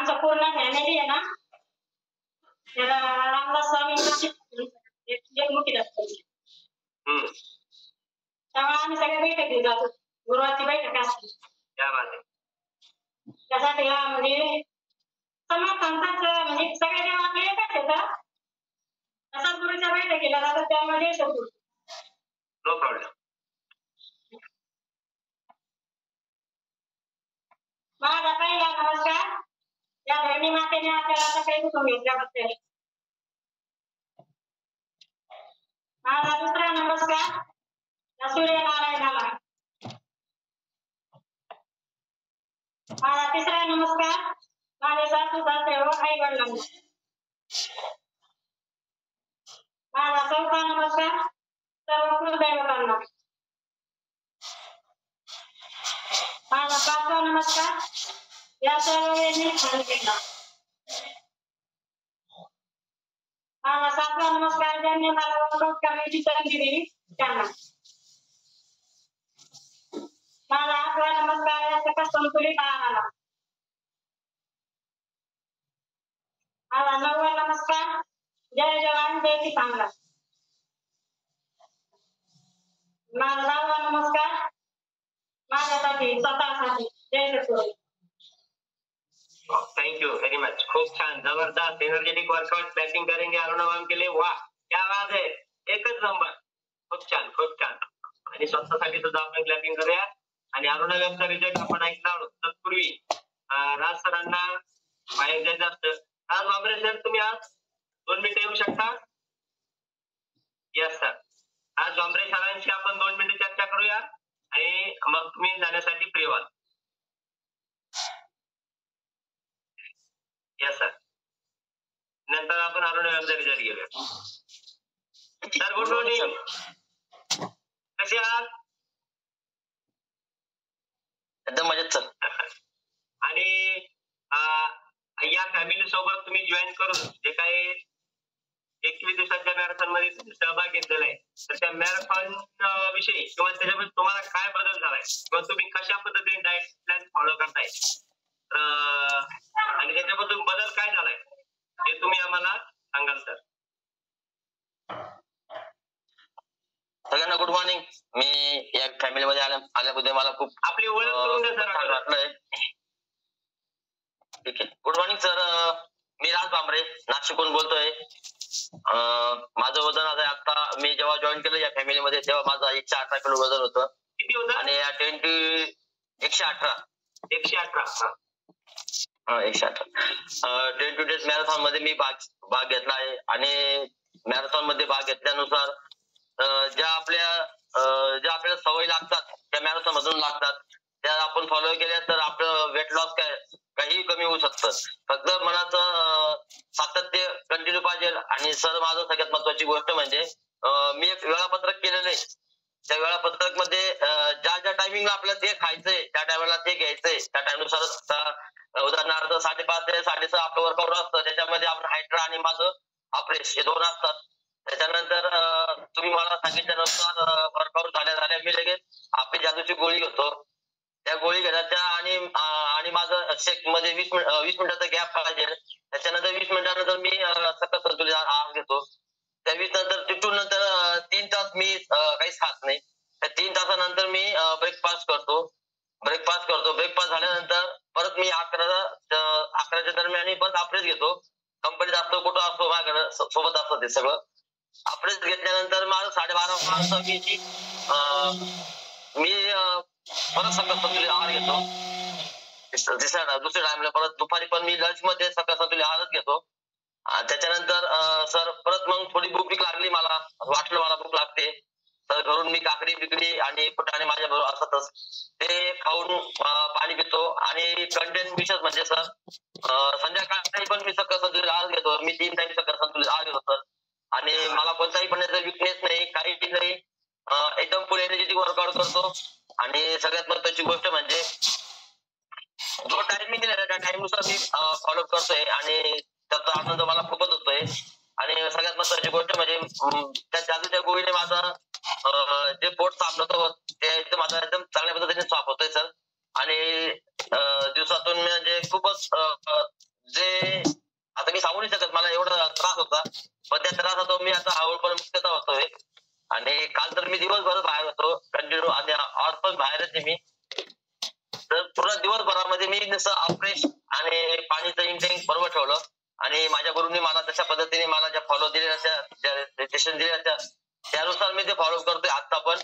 आमचा पूर्ण फॅमिली आहे ना त्याला रामदास स्वामींची जन्ममुखी असतो. तेव्हा आम्ही सगळे बैठकीत जातो. गुरुवारची बैठक असते. त्यासाठी म्हणजे समर्थांचाच म्हणजे सगळे देव आपले एकच येतात. सद्गुरूच्या बैठकीला जातात त्यामध्ये सद्गुरू. No problem. माझा पहिला नमस्कार या धरणी मातेने आपल्याला काही कुठून घेतल्याबद्दल. माझा दुसरा नमस्कार या सूर्यनारायणाला. माझा तिसरा नमस्कार माझे सासू सासरे व आई वडिलांना. माझा चौथा नमस्कार सर्व कुलदैवतांना. माझा पाचवा नमस्कार या सर्व वेदनेला. माझा सातवा नमस्कार ज्यांनी मला वर्कआउट करण्याची संधी दिली त्यांना. माझा आठवा नमस्कार या सकस संतुलित आहाराला. माझा नववा नमस्कार जय जवान जय किसानला. माझा दहावा नमस्कार माझ्यासाठी स्वतःसाठी जय सद्गुरू. Thank you very much. खूप छान जबरदस्त एनर्जेटिक वर्कआउट क्लॅपिंग करेंगे अरुणा मैम के लिए. वाह क्या बात है. एकच नंबर. खूप छान खूप छान. आणि स्वतःसाठी सुद्धा आपण क्लॅपिंग करूया. आणि अरुणा मैमचा रिझल्ट आपण ऐकला आहोत. तत्पूर्वी राज सरांना बाहेर जायचं असतं. राज बाबरे सर तुम्ही आज 2 मिनिटं येऊ शकता. Yes sir. आज बाबरे सरांशी आपण 2 मिनिटं चर्चा करूया आणि मग तुम्ही जाण्यासाठी फ्री व्हाल. Yes sir. नंतर आपण अरुणा मैमचा रिझल्ट घेऊया. Sir good morning. कसे आहात? एकदम मजेत सर. आणि या फॅमिली सोबत तुम्ही जॉईन करून जे काही 21 दिवसाच्या मॅरेथॉन मध्ये सहभाग घेतलेला आहे तर त्या मॅरेथॉन विषयी किंवा त्याच्यामध्ये तुम्हाला काय बदल झालाय किंवा तुम्ही कशा पद्धतीने डाएट प्लॅन फॉलो करताय आणि त्याच्याबद्दल बदल काय झालाय हे तुम्ही आम्हाला सांगाल सर. सगळ्यांना गुड मॉर्निंग. मी या फॅमिलीमध्ये आल्याबद्दल मला खूप आपली ओळख करून द्या सर. वाटलंय. ठीक आहे. Good morning sir. मी राज बांबरे नाशिकहून बोलतोय. माझं वजन आता मी जेव्हा जॉईन केलं या फॅमिलीमध्ये तेव्हा माझं 118 किलो वजन होतं. किती होतं? आणि या 118 22 डेज मॅरेथॉन मध्ये मी भाग घेतला आहे. आणि मॅरेथॉन मध्ये भाग घेतल्यानुसार ज्या आपल्याला सवयी लागतात त्या मॅरेथॉन मधून लागतात त्या आपण फॉलो केल्या तर आपलं वेट लॉस काही कमी होऊ शकतं. फक्त मनाचं सातत्य कंटिन्यू पाहिजे. आणि सर माझं सगळ्यात महत्वाची गोष्ट म्हणजे मी एक वेळापत्रक केलेलं आहे. त्या वेळापत्रक मध्ये ज्या टायमिंगला आपल्याला ते खायचंय त्या टायमाला ते घ्यायचंय. त्या टायमिंगनुसार उदाहरणार्थ 5:30 ते 6:30 आपलं वर्कआउट असतं. त्याच्यामध्ये आपलं हायड्रा आणि माझं अप्रेश हे 2 असतात. त्याच्यानंतर तुम्ही मला सांगितल्यानुसार वर्कआउट झाल्या मी लगेच आपली जादूची गोळी घेतो. त्या गोळी घेण्याच्या आणि माझं शेक मध्ये 20 मिनिटाचा गॅप पाहिजे. त्याच्यानंतर 20 मिनिटानंतर मी सकस संतुलित आहार घेतो. त्या 20 नंतर तिथून नंतर 3 तास मी काहीच खात नाही. त्या 3 तासानंतर मी ब्रेकफास्ट करतो. ब्रेकफास्ट झाल्यानंतर परत मी 11च्या दरम्यान परत अप्रेस घेतो. कंपनीत असतो कुठं असतो माझ्याकडे सोबत असतं ते सगळं. अप्रेस घेतल्यानंतर माझं 12:30 वाजता मी परत सकस संतुलित आहार घेतो. दुसऱ्या टाइमला परत दुपारी पण मी लंच मध्ये सकस संतुलित आहारच घेतो. त्याच्यानंतर सर परत मग थोडी भूक लागली. मला वाटलं मला भूक लागते तर घरून मी काकडी बिकडी आणि फुटाणे माझ्या बरोबर असतच ते खाऊन पाणी पितो. आणि कंटेन विशेष म्हणजे सर संध्याकाळी पण मी सकस संतुलित आहार घेतो. मी 3 टाइम सकस संतुलित आहार घेतो सर. आणि मला कोणताही पण विकनेस नाही काही नाही. एकदम फुल एनर्जेटिक वर्कआउट करतो. आणि सगळ्यात महत्वाची गोष्ट म्हणजे जो टाइम मी दिला त्या टाइम नुसार मी फॉलो करतोय आणि त्याचा आनंद मला खूपच होतोय. आणि सगळ्यात महत्वाची गोष्ट म्हणजे त्या जादूच्या गोळीने माझं जे पोट साफ होतं ते माझं एकदम चांगल्या पद्धतीने साफ होतोय सर. आणि दिवसातून म्हणजे खूपच त्रास होता, पण त्या त्रासातून मी आता हळूहळू मुक्तता होतोय. आणि काल तर मी दिवसभर बाहेर होतो कंटिन्यू, आणि आज पण बाहेरच आहे मी. तर पूर्ण दिवसभरामध्ये मी जसं अफ्रेश आणि पाणीचं इंटेक बरोबर ठेवलं, आणि माझ्या गुरुंनी मला तशा पद्धतीने मला ज्या फॉलो दिलेल्या ज्या निर्देशन दिलेल्या त्यानुसार मी ते फॉलो करतोय आता पण.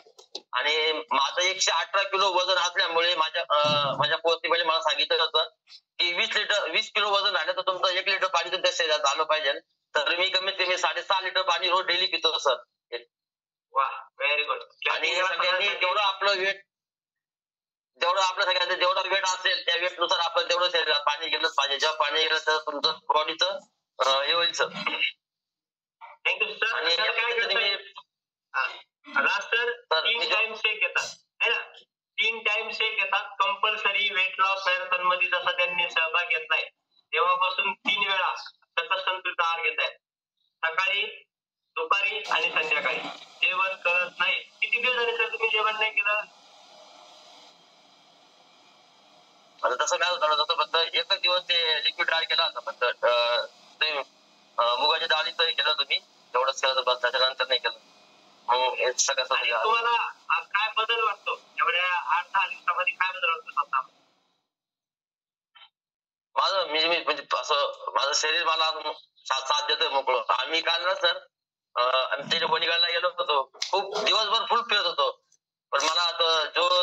आणि माझं 118 किलो वजन असल्यामुळे माझ्या कोचने मला सांगितलं होतं की 20 किलो वजन झालं तर तुमचं 1 लिटर पाणी तुमच्या शरीरात आलं पाहिजे. तर मी कमीत कमी 6.5 लिटर पाणी रोज डेली पितो सर. वा, व्हेरी गुड. आणि सगळ्यांनी जेवढं आपलं सगळ्यांचं जेवढं वेट असेल त्या वेटनुसार आपण तेवढं शरीरात पाणी गेलंच पाहिजे. जेव्हा पाणी गेलं तर तुमचं बॉडीचं हे होईल सर. Thank you sir. आणि सर 3 टाइम शेक घेतात है ना, 3 टाइम शेक घेतात कंपल्सरी वेट लॉस मॅरेथॉन मध्ये. जसा त्यांनी सहभाग घेतलाय तेव्हापासून 3 वेळा सतत संतुलित आहार घेत आहेत, सकाळी, दुपारी आणि संध्याकाळी. जेवण करत नाही. किती दिवस झाले सर तुम्ही जेवण नाही केलं? तसं काय होतं, फक्त एकच दिवस ते लिक्विड ड्राय केला होता फक्त. ते मुगाच्या डाळीचं केलं तुम्ही, तेवढंच केलं बस, त्याच्यानंतर नाही केलं. तुम्हाला काय बदल वाटतो एवढ्या 8-10 दिवसामध्ये? काय बदल वाटतो स्वतः? म्हणजे असं माझं शरीर मला साथ देतोय मोकळं. आम्ही काल ना सर आमच्या वणीगडला गेलो होतो, खूप दिवसभर फुल फिरत होतो, पण मला आता जो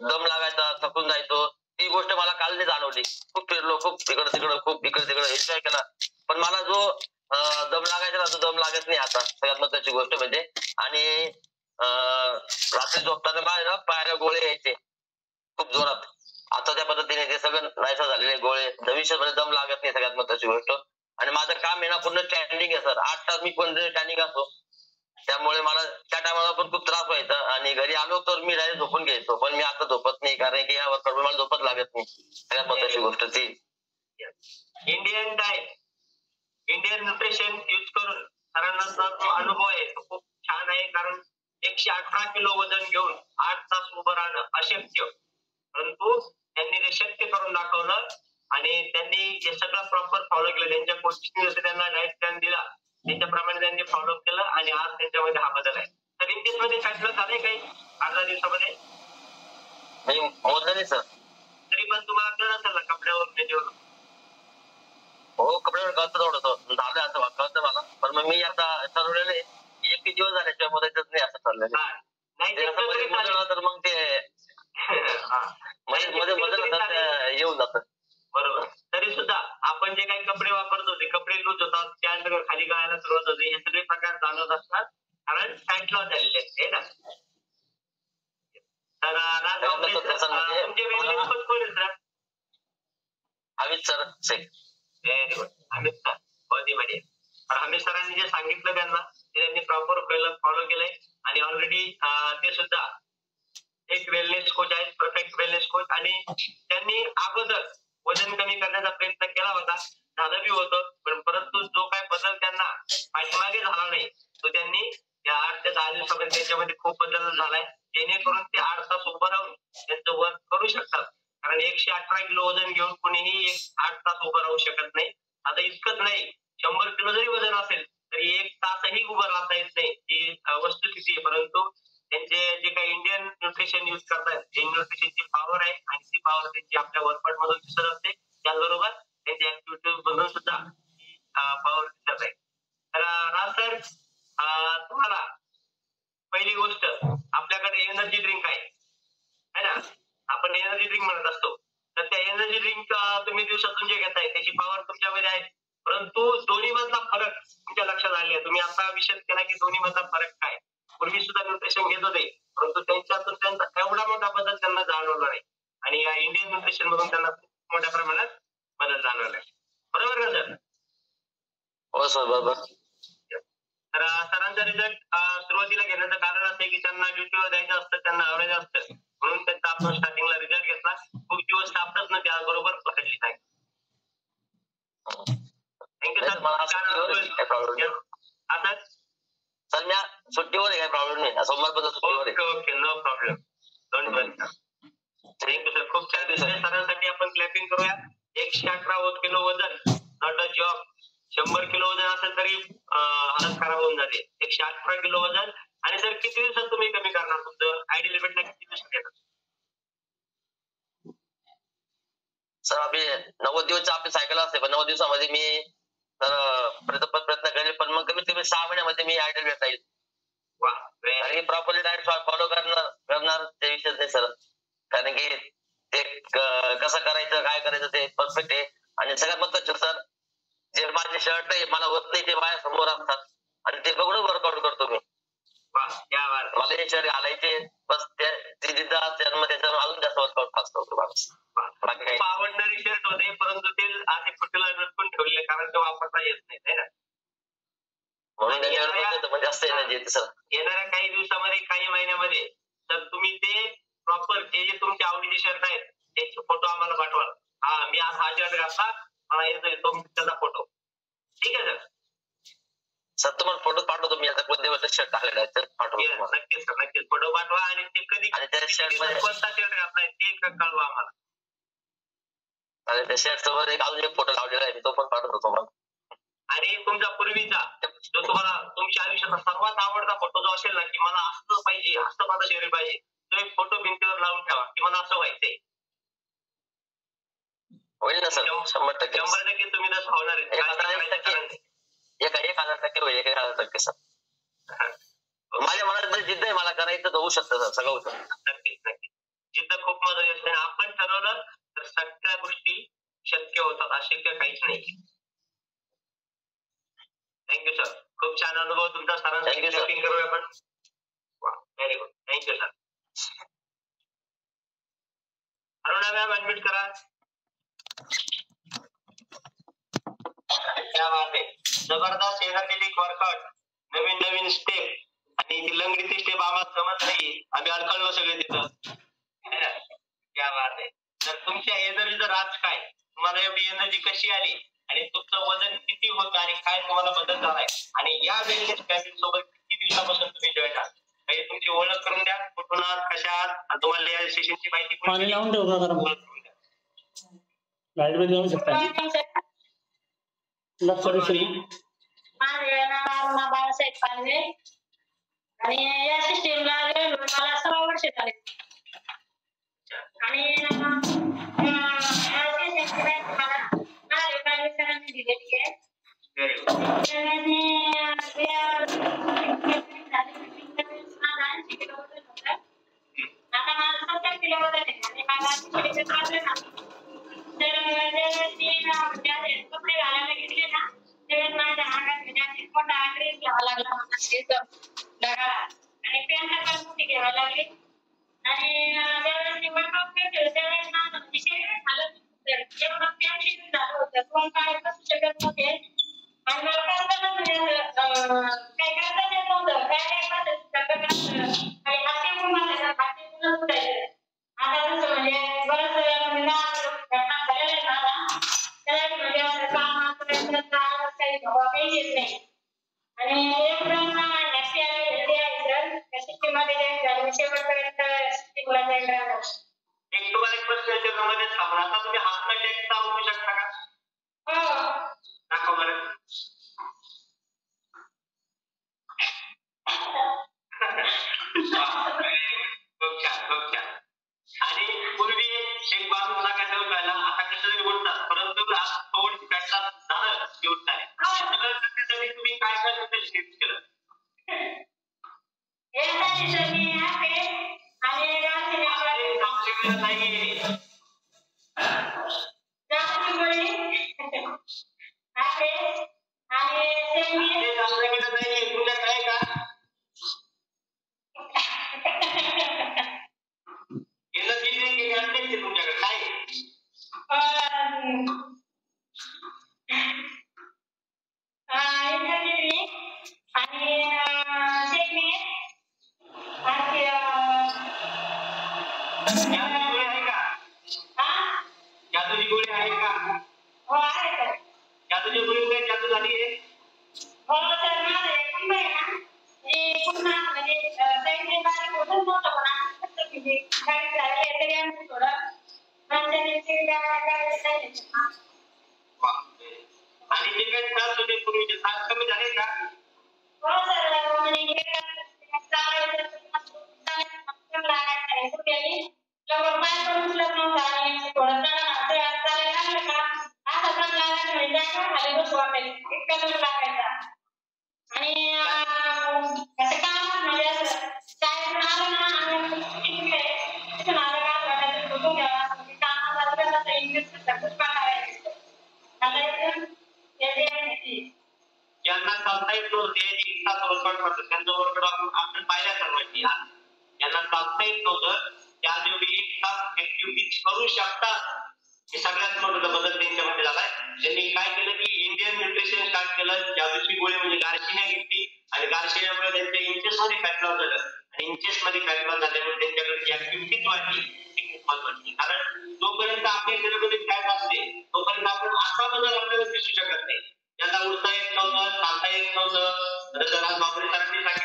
दम लागायचा, थकून जायचो, ती गोष्ट मला काल नाही जाणवली. खूप फिरलो, खूप इकडं तिकडं, खूप इकडे तिकडं एन्जॉय केला, पण मला जो दम लागायचा ना तो दम लागत नाही आता, सगळ्यात महत्वाची गोष्ट म्हणजे. आणि रात्री झोपताना बाहेर पायाला गोळे यायचे खूप जोरात. आता त्या पद्धतीने ते सगळं नाहीसा झालेले गोळे, भविष्यामध्ये दम लागत नाही, सगळ्यात महत्वाची गोष्ट. आणि माझं काम आहे ना पूर्ण स्टँडिंग आहे सर, 8 तास मी पण स्टँडिंग असतो, त्यामुळे मला त्या टायमाला पण खूप त्रास व्हायचा. आणि घरी आलो तर मी डायरेक्ट झोपून घ्यायचो, पण मी आता झोपत नाही, कारण की या वर्कआउट मला झोपत लागत नाही. सगळ्यात महत्वाची गोष्ट ती. Indian diet, Indian nutrition use करून सरांचा जो अनुभव आहे तो खूप छान आहे. कारण 118 किलो वजन घेऊन 8 तास उभं राहणं अशक्य, परंतु त्यांनी ते शक्य करून दाखवलं. आणि त्यांनी हे सगळं प्रॉपर फॉलो केलं. त्यांच्या कोचिंग जसं त्यांना डाएट प्लॅन दिला त्याच्याप्रमाणे त्यांनी फॉलो केलं, आणि आज त्यांच्यामध्ये हा बदल आहे. तर इंडियन मध्ये फॅट लॉस झाले काही 8 दिवसामध्ये? मोजलं नाही सर. तरी पण तुम्हाला कळलं असेल ना कपड्यावर त्याच्यावर? हो, कपड्यावर कळतं थोडंसं झालं, असं कळतं मला. पण मग मी आता ठरवलेलं आहे 1 दिवस झाल्याशिवाय मोजायचंच नाही, असं ठरलेलं आहे. तर मग ते मध्ये येऊन जातं. बरोबर. तरी सुद्धा आपण जे काही कपडे वापरतो ते कपडे लूज होतात, त्यानंतर खाली गळायला सुरुवात होते, हे सगळे प्रकार जाणवत असतात, कारण फॅट लॉस झालेले आहे ना. तर तुमचे वेगळे कोण कोण आहेत sir? Amit sir Shaikh. Very good. Amit sir बॉडी. अमित सरांनी जे सांगितलं त्यांना ते त्यांनी प्रॉपर फॉलो केलंय. आणि ऑलरेडी ते सुद्धा एक वेलनेस कोच आहेत, परफेक्ट वेलनेस कोच. आणि त्यांनी अगोदर वजन कमी करण्याचा प्रयत्न केला होता, झालं बी होतं, पण परंतु जो काय बदल त्यांना पाठीमागे झाला नाही तो त्यांनी या 8 ते 10 दिवसामध्ये त्याच्यामध्ये खूप बदल झालाय, जेणेकरून ते 8 तास उभं राहून त्यांचं वर्क करू शकतात. कारण 118 किलो वजन घेऊन कोणीही 8 तास उभं राहू शकत नाही. आता इतकंच नाही, 100 किलो जरी वजन असेल तरी 1 तासही उभं राहता येत नाही, ही वस्तुस्थिती आहे. परंतु त्यांचे जे काही इंडियन न्यूट्रिशन यूज करतात, इंडियन न्यूट्रिशनची पॉवर आहे, आणि ती पॉवर त्यांची आपल्या वर्कआउट मधून दिसत असते, त्याचबरोबर त्यांच्या ऍक्टिव्हिटीज मधून सुद्धा ही पॉवर दिसत आहे. तर राज सर, तुम्हाला पहिली गोष्ट, आपल्याकडे एनर्जी ड्रिंक आहे ना, आपण एनर्जी ड्रिंक म्हणत असतो. तर त्या एनर्जी ड्रिंक तुम्ही दिवसातून जे घेताय त्याची पॉवर तुमच्यामध्ये आहे, परंतु दोन्ही मधला फरक तुमच्या लक्षात आले. तुम्ही आता विषय केला की दोन्ही मधला फरक काय. पूर्वी सुद्धा न्यूट्रिशन घेत होते, परंतु त्यांच्यातून त्यांचा एवढा मोठा बदल त्यांना जाणवला नाही, आणि या इंडियन न्यूट्रिशन मधून त्यांना खूप मोठ्या प्रमाणात बदल जाणवला आहे. बरोबर का सर? हो सर, बरोबर. तर सरांचा रिझल्ट सुरुवातीला घेण्याचं कारण असं की त्यांना ड्युटीवर जायचं असतं, त्यांना आवडायचं असतं, म्हणून त्यांचा आपण स्टार्टिंगला रिझल्ट घेतला. खूप दिवस सापडत ना त्याबरोबर पकडली नाही. Thank you sir. आता सर मी सुट्टीवर आहे, काही प्रॉब्लेम नाही, सोमवारपासून सुट्टीवर आहे. Okay, no problem. Don't worry. Thank you sir. खूप छान दिसतंय. सरांसाठी आपण क्लॅपिंग करूया. 118 किलो वजन, नॉट अ जॉब. 100 किलो वजन असेल तरी किलो वजन. आणि सर किती दिवसात तुम्ही कमी करणार तुमचं आयडियल वेट किती दिवसात येणार? सर आपली 90 दिवस आपली सायकल असते पण 90 दिवसामध्ये मी तर प्रयत्न करेल पण मग कमीत कमी 6 महिन्यामध्ये मी आयडियल वेट राहील. आणि प्रॉपरली डाएट फॉलो करणार ते विषयच नाही सर. कारण की ते कसं करायचं काय करायचं ते परफेक्ट आहे. आणि सगळ्यात महत्वाचं सर जे माझे शर्ट आहे मला होत नाही ते माझ्या समोर असतात आणि ते बघून वर्कआउट करतो मी. मला हे शर्ट घालायचे बस ते जिद्द त्याच्यावर अजून जास्त वर्कआउट फास्ट होतो माणूस. आवडणारे शर्ट होते परंतु ते असे कुठेला पण ठेवले कारण ते वापरता येत नाही ना. म्हणून त्याच्यावर जास्त एनर्जी सर. येणाऱ्या काही दिवसामध्ये काही महिन्यामध्ये तर तुम्ही ते प्रॉपर जे जे तुमच्या आवडीचे शर्ट आहेत त्याचे फोटो आम्हाला पाठवा. हा मी आज हा शर्ट घातला मला येतोय तो त्याचा फोटो. ठीक आहे सर. सर तुम्हाला फोटो पाठवतो मी आता कोणत्या शर्ट घातलेला आहे तर पाठवतो. नक्कीच सर नक्कीच फोटो पाठवा आणि ते कधी त्या शर्ट मध्ये कोणता शर्ट घातलाय ते कळवा आम्हाला. आणि त्या शर्ट सोबत एक अजून एक फोटो लावलेला आहे तो पण पाठवतो तुम्हाला. आणि तुमचा पूर्वीचा जो तुम्हाला तुमच्या आयुष्याचा सर्वात आवडता फोटो जो असेल ना की मला असं पाहिजे असं माझं शरीर पाहिजे तो एक फोटो भिंतीवर लावून ठेवा की मला असं व्हायचंय. होईल ना सर 100% 100% तुम्ही तसं होणार आहे. 1000% होईल 1000% सर. माझ्या मनात जिद्द आहे मला करायचं तर होऊ शकतं सर सगळं होऊ शकतं. नक्कीच नक्कीच जिद्द खूप महत्वाची असते. आपण ठरवलं तर सगळ्या गोष्टी शक्य होतात अशक्य काहीच नाही. Thank you sir. खूप छान अनुभव तुमचा सरांसाठी शॉपिंग करूया आपण. Very good thank you sir. Aruna ma'am admit करा. क्या बात आहे. जबरदस्त एनर्जेटिक वर्कआउट नवीन नवीन स्टेप आणि ती लंगडीची स्टेप आम्हाला जमत नाही आम्ही अडकळलो सगळे तिथं. क्या बात आहे. तर तुमच्या एनर्जीचं राज काय तुम्हाला एवढी एनर्जी कशी आली आणि तुमचं वजन किती होतं आणि काय तुम्हाला बदल झालाय आणि या वेळेस फॅमिली सोबत किती दिवसापासून तुम्ही जॉईन आहात म्हणजे तुमची ओळख करून द्या. कुठून आहात कशा आहात तुम्हाला या सेशनची माहिती पाणी लावून ठेव का गरम लाईट मध्ये लावू शकता. लक्ष माझे नाव बाळासाहेब पांडे आणि या सिस्टीमला मला 6 वर्ष झाले आणि सरांनी दिलेली आहे. आता माझं 70 किलो वजन आहे आणि मला तर कपडे घालायला घेतले ना तेव्हा माझ्या अंगात मोठा ड्रेस घ्यावा लागला मला आणि पॅन्ट पण मोठी घ्यावी लागली आणि ज्यावेळेस मी वर्कआउट केलं त्यावेळेस माझं शरीर हालत जेवढं पॅन्ट झालं होतं कोण काय कसू शकत नव्हते आणि मला करताना म्हणजे काही करताच येत नव्हतं काय आणि हाते पण माझ्या हाते पण सुटायचं. आता तसं म्हणजे बरंच घटना झालेल्या माझा त्याला म्हणजे असं काम काही काही येत नाही आणि एकदम हॅपी आहे हेल्दी आहे सर त्या सिस्टीममध्ये शेवटपर्यंत सिस्टीमला जाईल राहणार. एक तुम्हाला एक प्रश्न याच्यामध्ये सांगून आता तुम्ही हात टेकता होऊ शकता का? हो दाखव बरं. खूप छान खूप छान. आणि पूर्वी एक बाजू टाकायचं उठायला आता कसं तरी बोलतात परंतु तोड टाकायला झालं की उठताय. त्यासाठी तुम्ही काय काय ते शिफ्ट केलं? नाही आपल्याकडे नाही तुझ्याकडे का? एनर्जी ड्रिंक आणते तुमच्याकडे काय? एनर्जी ड्रिंक आणि जादूची गोळी आहे का? जादूची गोळी आहे का? हो आहे सर. जादूची गोळी काय जादू झाली आहे? हो सर माझं एक नंबर आहे ना हे पुन्हा म्हणजे काही बारीक होतच नव्हतं पण आता म्हणजे काही झाले तरी आमचं थोडं माणसाने काय आणि जे काही त्रास होते पूर्वीचे त्रास कमी झाले का? हो सर म्हणजे त्यावर पाय पण उचलत नव्हता आणि थोडं चालायला लागलं का असा दम लागायचा म्हणजे जागा खाली बसू वाटायचं इतका दम लागायचा आणि असं काम म्हणजे असं शाळेतून आलं ना आणि तिथून आलं का असं वाटायचं झोपून घ्यावं म्हणजे कामाला जायचं तर इंग्लिश पुष्पा करायचं आता एकदम ज्यांना चालता येत नव्हते एक तास वर्कआउट करतात त्यांचं वर्कआउट आपण पाहिल्या सर्वांनी ज्यांना चालता येत नव्हतं त्या दिवशी एक तास ऍक्टिव्हिटी करू शकतात हे सगळ्यात मोठा बदल त्यांच्यामध्ये झालाय. त्यांनी काय केलं की इंडियन न्यूट्रिशन स्टार्ट केलं. ज्या दिवशी गोळी म्हणजे गारशिन्या घेतली आणि गारशिन्यामुळे त्यांच्या इंचेस मध्ये फॅट लॉस झालं आणि इंचेस मध्ये फॅट लॉस झाल्यामुळे त्यांच्याकडे ऍक्टिव्हिटीच वाढली ही खूप महत्वाची. कारण जोपर्यंत आपल्या शरीरामध्ये फॅट असते तोपर्यंत आपण असा बदल आपल्याला दिसू शकत नाही. ज्यांना उठता येत नव्हतं चालता येत नव्हतं नॉर्मली